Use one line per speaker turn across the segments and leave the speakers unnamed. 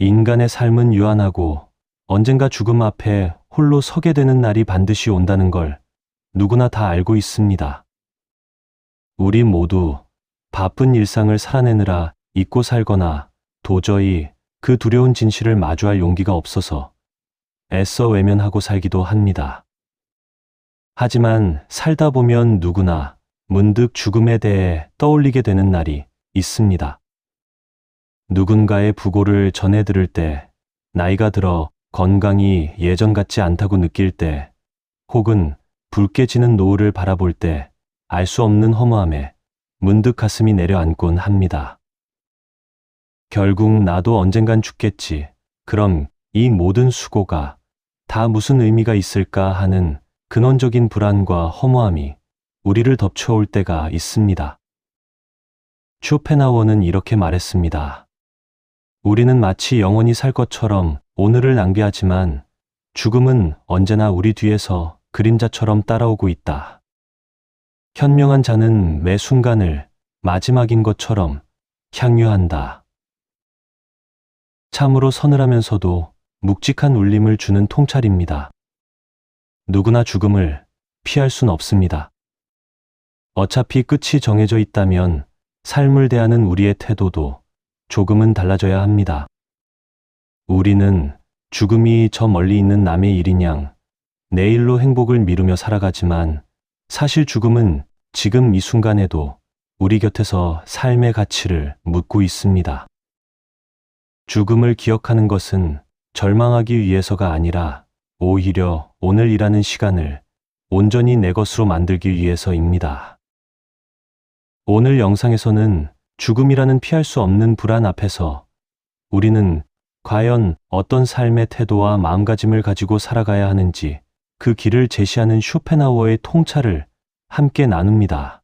인간의 삶은 유한하고 언젠가 죽음 앞에 홀로 서게 되는 날이 반드시 온다는 걸 누구나 다 알고 있습니다. 우리 모두 바쁜 일상을 살아내느라 잊고 살거나 도저히 그 두려운 진실을 마주할 용기가 없어서 애써 외면하고 살기도 합니다. 하지만 살다 보면 누구나 문득 죽음에 대해 떠올리게 되는 날이 있습니다. 누군가의 부고를 전해 들을 때, 나이가 들어 건강이 예전 같지 않다고 느낄 때, 혹은 붉게 지는 노을을 바라볼 때 알 수 없는 허무함에 문득 가슴이 내려앉곤 합니다. 결국 나도 언젠간 죽겠지. 그럼 이 모든 수고가 다 무슨 의미가 있을까 하는 근원적인 불안과 허무함이 우리를 덮쳐올 때가 있습니다. 쇼펜하우어는 이렇게 말했습니다. 우리는 마치 영원히 살 것처럼 오늘을 낭비하지만 죽음은 언제나 우리 뒤에서 그림자처럼 따라오고 있다. 현명한 자는 매 순간을 마지막인 것처럼 향유한다. 참으로 서늘하면서도 묵직한 울림을 주는 통찰입니다. 누구나 죽음을 피할 순 없습니다. 어차피 끝이 정해져 있다면 삶을 대하는 우리의 태도도 조금은 달라져야 합니다. 우리는 죽음이 저 멀리 있는 남의 일인 양 내일로 행복을 미루며 살아가지만 사실 죽음은 지금 이 순간에도 우리 곁에서 삶의 가치를 묻고 있습니다. 죽음을 기억하는 것은 절망하기 위해서가 아니라 오히려 오늘 일하는 시간을 온전히 내 것으로 만들기 위해서입니다. 오늘 영상에서는 죽음이라는 피할 수 없는 불안 앞에서 우리는 과연 어떤 삶의 태도와 마음가짐을 가지고 살아가야 하는지 그 길을 제시하는 쇼펜하우어의 통찰을 함께 나눕니다.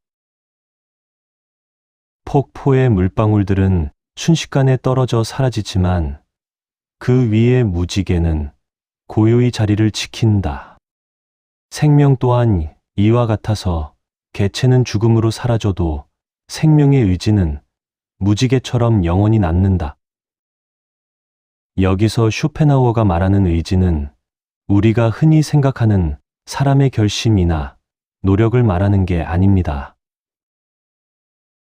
폭포의 물방울들은 순식간에 떨어져 사라지지만 그 위의 무지개는 고요히 자리를 지킨다. 생명 또한 이와 같아서 개체는 죽음으로 사라져도 생명의 의지는 무지개처럼 영원히 남는다. 여기서 쇼펜하우어가 말하는 의지는 우리가 흔히 생각하는 사람의 결심이나 노력을 말하는 게 아닙니다.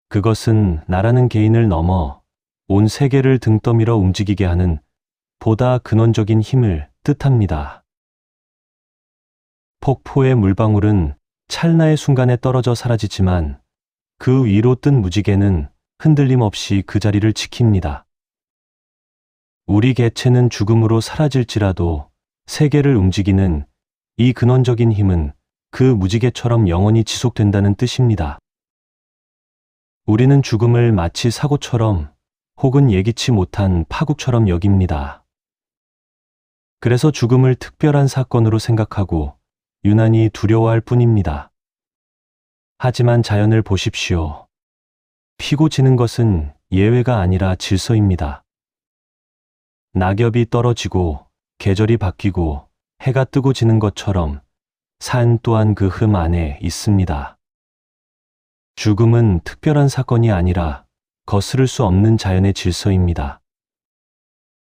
그것은 나라는 개인을 넘어 온 세계를 등 떠밀어 움직이게 하는 보다 근원적인 힘을 뜻합니다. 폭포의 물방울은 찰나의 순간에 떨어져 사라지지만 그 위로 뜬 무지개는 흔들림 없이 그 자리를 지킵니다. 우리 개체는 죽음으로 사라질지라도 세계를 움직이는 이 근원적인 힘은 그 무지개처럼 영원히 지속된다는 뜻입니다. 우리는 죽음을 마치 사고처럼 혹은 예기치 못한 파국처럼 여깁니다. 그래서 죽음을 특별한 사건으로 생각하고 유난히 두려워할 뿐입니다. 하지만 자연을 보십시오. 피고 지는 것은 예외가 아니라 질서입니다. 낙엽이 떨어지고 계절이 바뀌고 해가 뜨고 지는 것처럼 산 또한 그 흐름 안에 있습니다. 죽음은 특별한 사건이 아니라 거스를 수 없는 자연의 질서입니다.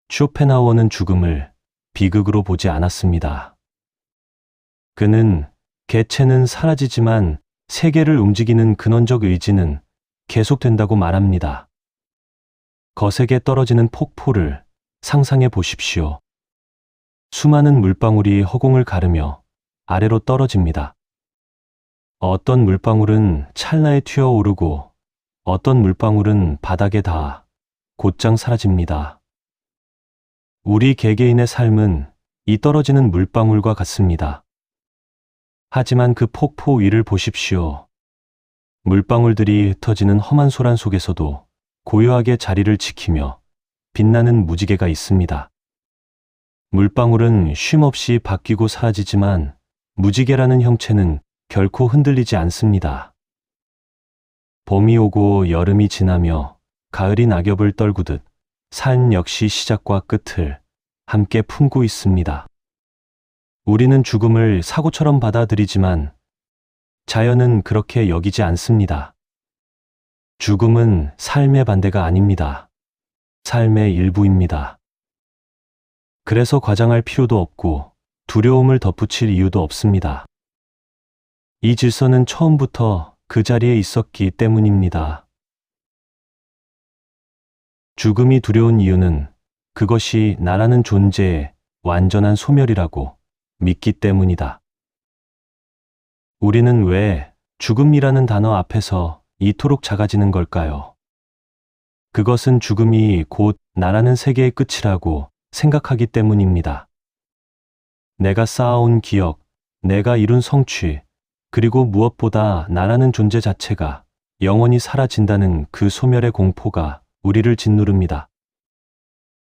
쇼펜하우어는 죽음을 비극으로 보지 않았습니다. 그는 개체는 사라지지만 세계를 움직이는 근원적 의지는 계속된다고 말합니다. 거세게 떨어지는 폭포를 상상해 보십시오. 수많은 물방울이 허공을 가르며 아래로 떨어집니다. 어떤 물방울은 찰나에 튀어오르고 어떤 물방울은 바닥에 닿아 곧장 사라집니다. 우리 개개인의 삶은 이 떨어지는 물방울과 같습니다. 하지만 그 폭포 위를 보십시오. 물방울들이 흩어지는 험한 소란 속에서도 고요하게 자리를 지키며 빛나는 무지개가 있습니다. 물방울은 쉼없이 바뀌고 사라지지만 무지개라는 형체는 결코 흔들리지 않습니다. 봄이 오고 여름이 지나며 가을이 낙엽을 떨구듯 산 역시 시작과 끝을 함께 품고 있습니다. 우리는 죽음을 사고처럼 받아들이지만 자연은 그렇게 여기지 않습니다. 죽음은 삶의 반대가 아닙니다. 삶의 일부입니다. 그래서 과장할 필요도 없고 두려움을 덧붙일 이유도 없습니다. 이 질서는 처음부터 그 자리에 있었기 때문입니다. 죽음이 두려운 이유는 그것이 나라는 존재의 완전한 소멸이라고 믿기 때문이다. 우리는 왜 죽음이라는 단어 앞에서 이토록 작아지는 걸까요? 그것은 죽음이 곧 나라는 세계의 끝이라고 생각하기 때문입니다. 내가 쌓아온 기억, 내가 이룬 성취, 그리고 무엇보다 나라는 존재 자체가 영원히 사라진다는 그 소멸의 공포가 우리를 짓누릅니다.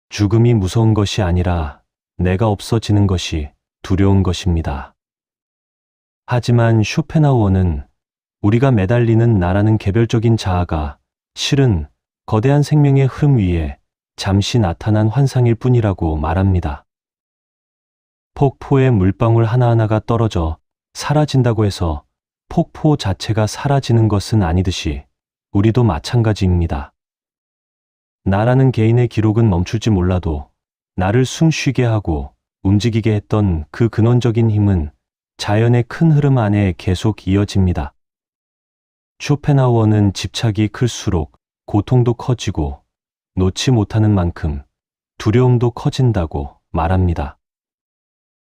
죽음이 무서운 것이 아니라 내가 없어지는 것이 두려운 것입니다. 하지만 쇼펜하우어는 우리가 매달리는 나라는 개별적인 자아가 실은 거대한 생명의 흐름 위에 잠시 나타난 환상일 뿐이라고 말합니다. 폭포의 물방울 하나하나가 떨어져 사라진다고 해서 폭포 자체가 사라지는 것은 아니듯이 우리도 마찬가지입니다. 나라는 개인의 기록은 멈출지 몰라도 나를 숨쉬게 하고 움직이게 했던 그 근원적인 힘은 자연의 큰 흐름 안에 계속 이어집니다. 쇼펜하우어는 집착이 클수록 고통도 커지고 놓지 못하는 만큼 두려움도 커진다고 말합니다.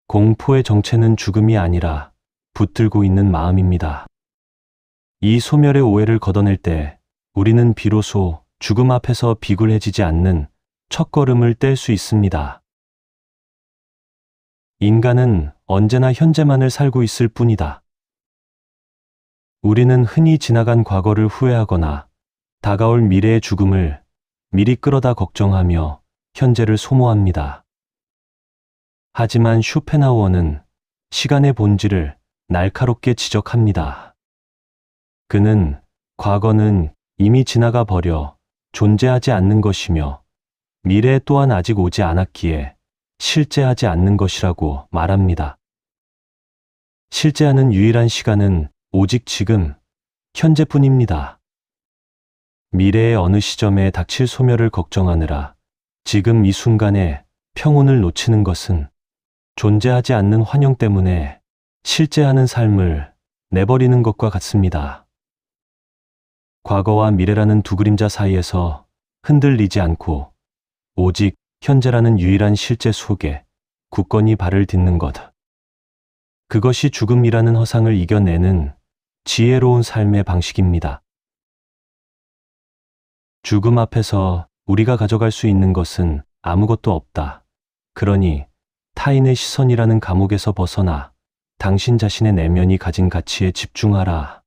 공포의 정체는 죽음이 아니라 붙들고 있는 마음입니다. 이 소멸의 오해를 걷어낼 때 우리는 비로소 죽음 앞에서 비굴해지지 않는 첫걸음을 뗄 수 있습니다. 인간은 언제나 현재만을 살고 있을 뿐이다. 우리는 흔히 지나간 과거를 후회하거나 다가올 미래의 죽음을 미리 끌어다 걱정하며 현재를 소모합니다. 하지만 쇼펜하우어는 시간의 본질을 날카롭게 지적합니다. 그는 과거는 이미 지나가 버려 존재하지 않는 것이며 미래 또한 아직 오지 않았기에 실제하지 않는 것이라고 말합니다. 실제하는 유일한 시간은 오직 지금, 현재뿐입니다. 미래의 어느 시점에 닥칠 소멸을 걱정하느라 지금 이 순간에 평온을 놓치는 것은 존재하지 않는 환영 때문에 실제하는 삶을 내버리는 것과 같습니다. 과거와 미래라는 두 그림자 사이에서 흔들리지 않고 오직 현재라는 유일한 실제 속에 굳건히 발을 딛는 것. 그것이 죽음이라는 허상을 이겨내는 지혜로운 삶의 방식입니다. 죽음 앞에서 우리가 가져갈 수 있는 것은 아무것도 없다. 그러니 타인의 시선이라는 감옥에서 벗어나 당신 자신의 내면이 가진 가치에 집중하라.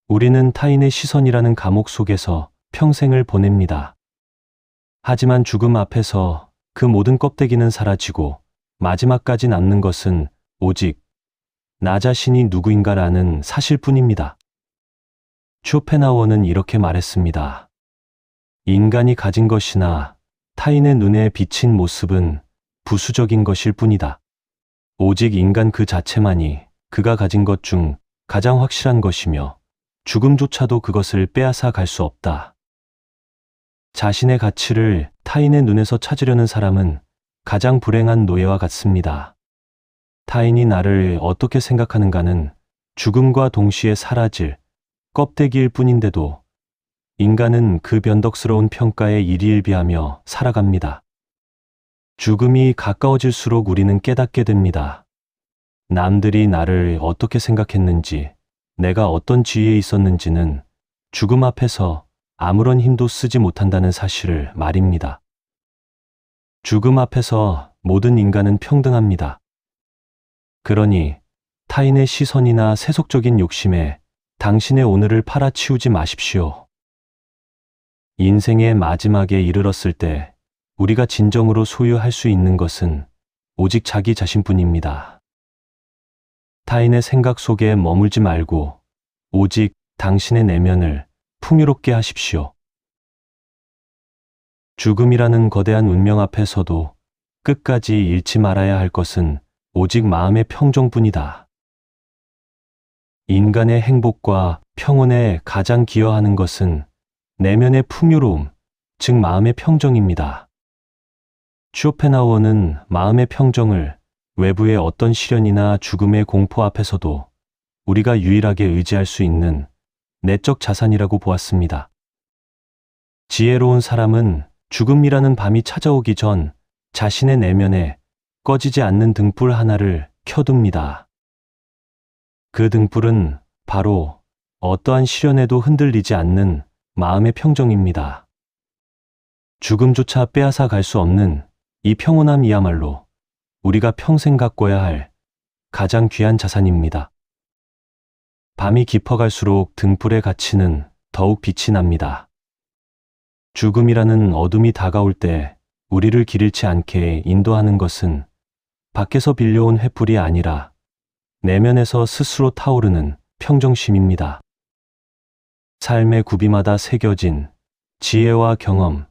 우리는 타인의 시선이라는 감옥 속에서 평생을 보냅니다. 하지만 죽음 앞에서 그 모든 껍데기는 사라지고 마지막까지 남는 것은 오직 나 자신이 누구인가라는 사실뿐입니다. 쇼펜하우어는 이렇게 말했습니다. 인간이 가진 것이나 타인의 눈에 비친 모습은 부수적인 것일 뿐이다. 오직 인간 그 자체만이 그가 가진 것 중 가장 확실한 것이며 죽음조차도 그것을 빼앗아 갈 수 없다. 자신의 가치를 타인의 눈에서 찾으려는 사람은 가장 불행한 노예와 같습니다. 타인이 나를 어떻게 생각하는가는 죽음과 동시에 사라질 껍데기일 뿐인데도 인간은 그 변덕스러운 평가에 일희일비하며 살아갑니다. 죽음이 가까워질수록 우리는 깨닫게 됩니다. 남들이 나를 어떻게 생각했는지, 내가 어떤 지위에 있었는지는 죽음 앞에서 아무런 힘도 쓰지 못한다는 사실을 말입니다. 죽음 앞에서 모든 인간은 평등합니다. 그러니 타인의 시선이나 세속적인 욕심에 당신의 오늘을 팔아치우지 마십시오. 인생의 마지막에 이르렀을 때 우리가 진정으로 소유할 수 있는 것은 오직 자기 자신뿐입니다. 타인의 생각 속에 머물지 말고 오직 당신의 내면을 풍요롭게 하십시오. 죽음이라는 거대한 운명 앞에서도 끝까지 잃지 말아야 할 것은 오직 마음의 평정뿐이다. 인간의 행복과 평온에 가장 기여하는 것은 내면의 풍요로움, 즉 마음의 평정입니다. 쇼펜하우어는 마음의 평정을 외부의 어떤 시련이나 죽음의 공포 앞에서도 우리가 유일하게 의지할 수 있는 내적 자산이라고 보았습니다. 지혜로운 사람은 죽음이라는 밤이 찾아오기 전 자신의 내면에 꺼지지 않는 등불 하나를 켜둡니다. 그 등불은 바로 어떠한 시련에도 흔들리지 않는 마음의 평정입니다. 죽음조차 빼앗아 갈 수 없는 이 평온함이야말로 우리가 평생 가꿔야 할 가장 귀한 자산입니다. 밤이 깊어갈수록 등불의 가치는 더욱 빛이 납니다. 죽음이라는 어둠이 다가올 때 우리를 길 잃지 않게 인도하는 것은 밖에서 빌려온 횃불이 아니라 내면에서 스스로 타오르는 평정심입니다. 삶의 구비마다 새겨진 지혜와 경험,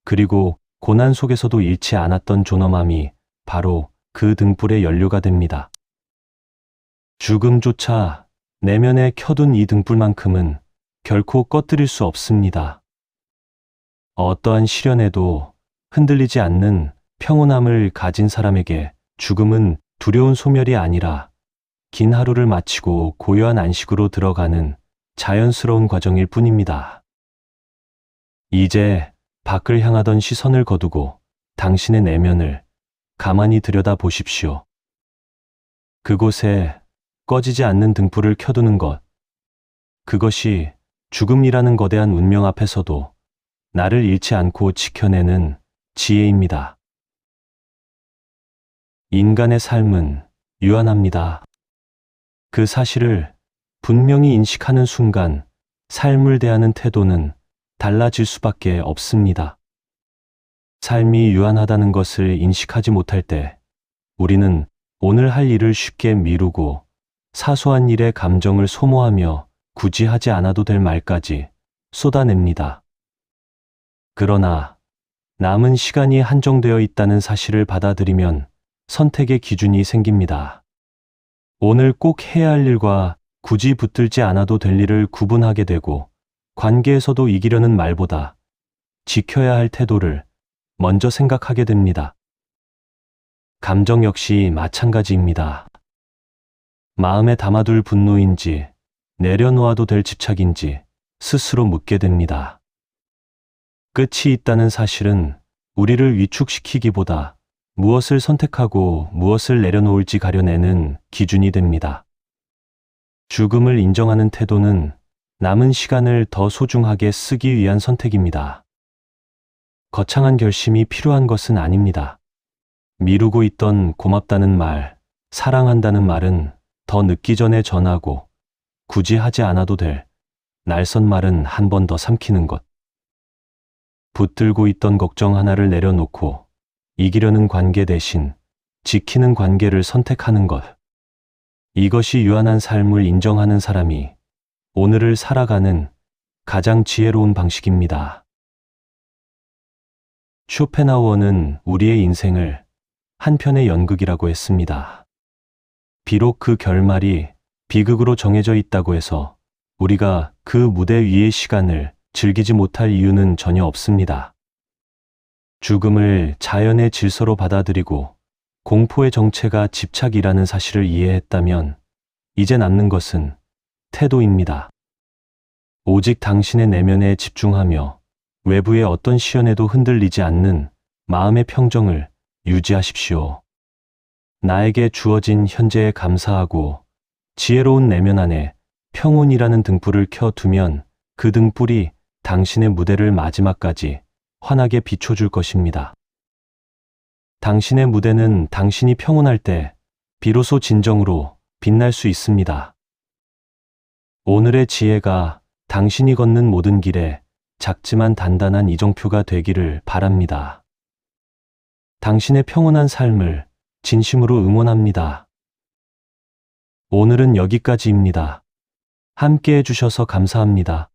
그리고 고난 속에서도 잃지 않았던 존엄함이 바로 그 등불의 연료가 됩니다. 죽음조차 내면에 켜둔 이 등불만큼은 결코 꺼뜨릴 수 없습니다. 어떠한 시련에도 흔들리지 않는 평온함을 가진 사람에게 죽음은 두려운 소멸이 아니라 긴 하루를 마치고 고요한 안식으로 들어가는 자연스러운 과정일 뿐입니다. 이제 밖을 향하던 시선을 거두고 당신의 내면을 가만히 들여다 보십시오. 그곳에 꺼지지 않는 등불을 켜두는 것, 그것이 죽음이라는 거대한 운명 앞에서도 나를 잃지 않고 지켜내는 지혜입니다. 인간의 삶은 유한합니다. 그 사실을 분명히 인식하는 순간 삶을 대하는 태도는 달라질 수밖에 없습니다. 삶이 유한하다는 것을 인식하지 못할 때 우리는 오늘 할 일을 쉽게 미루고 사소한 일에 감정을 소모하며 굳이 하지 않아도 될 말까지 쏟아냅니다. 그러나 남은 시간이 한정되어 있다는 사실을 받아들이면 선택의 기준이 생깁니다. 오늘 꼭 해야 할 일과 굳이 붙들지 않아도 될 일을 구분하게 되고 관계에서도 이기려는 말보다 지켜야 할 태도를 먼저 생각하게 됩니다. 감정 역시 마찬가지입니다. 마음에 담아둘 분노인지 내려놓아도 될 집착인지 스스로 묻게 됩니다. 끝이 있다는 사실은 우리를 위축시키기보다 무엇을 선택하고 무엇을 내려놓을지 가려내는 기준이 됩니다. 죽음을 인정하는 태도는 남은 시간을 더 소중하게 쓰기 위한 선택입니다. 거창한 결심이 필요한 것은 아닙니다. 미루고 있던 고맙다는 말, 사랑한다는 말은 더 늦기 전에 전하고 굳이 하지 않아도 될 날선 말은 한 번 더 삼키는 것. 붙들고 있던 걱정 하나를 내려놓고 이기려는 관계 대신 지키는 관계를 선택하는 것. 이것이 유한한 삶을 인정하는 사람이 오늘을 살아가는 가장 지혜로운 방식입니다. 쇼펜하우어는 우리의 인생을 한 편의 연극이라고 했습니다. 비록 그 결말이 비극으로 정해져 있다고 해서 우리가 그 무대 위의 시간을 즐기지 못할 이유는 전혀 없습니다. 죽음을 자연의 질서로 받아들이고 공포의 정체가 집착이라는 사실을 이해했다면 이제 남는 것은 태도입니다. 오직 당신의 내면에 집중하며 외부의 어떤 시련에도 흔들리지 않는 마음의 평정을 유지하십시오. 나에게 주어진 현재에 감사하고 지혜로운 내면 안에 평온이라는 등불을 켜두면 그 등불이 당신의 무대를 마지막까지 환하게 비춰줄 것입니다. 당신의 무대는 당신이 평온할 때 비로소 진정으로 빛날 수 있습니다. 오늘의 지혜가 당신이 걷는 모든 길에 작지만 단단한 이정표가 되기를 바랍니다. 당신의 평온한 삶을 진심으로 응원합니다. 오늘은 여기까지입니다. 함께 해주셔서 감사합니다.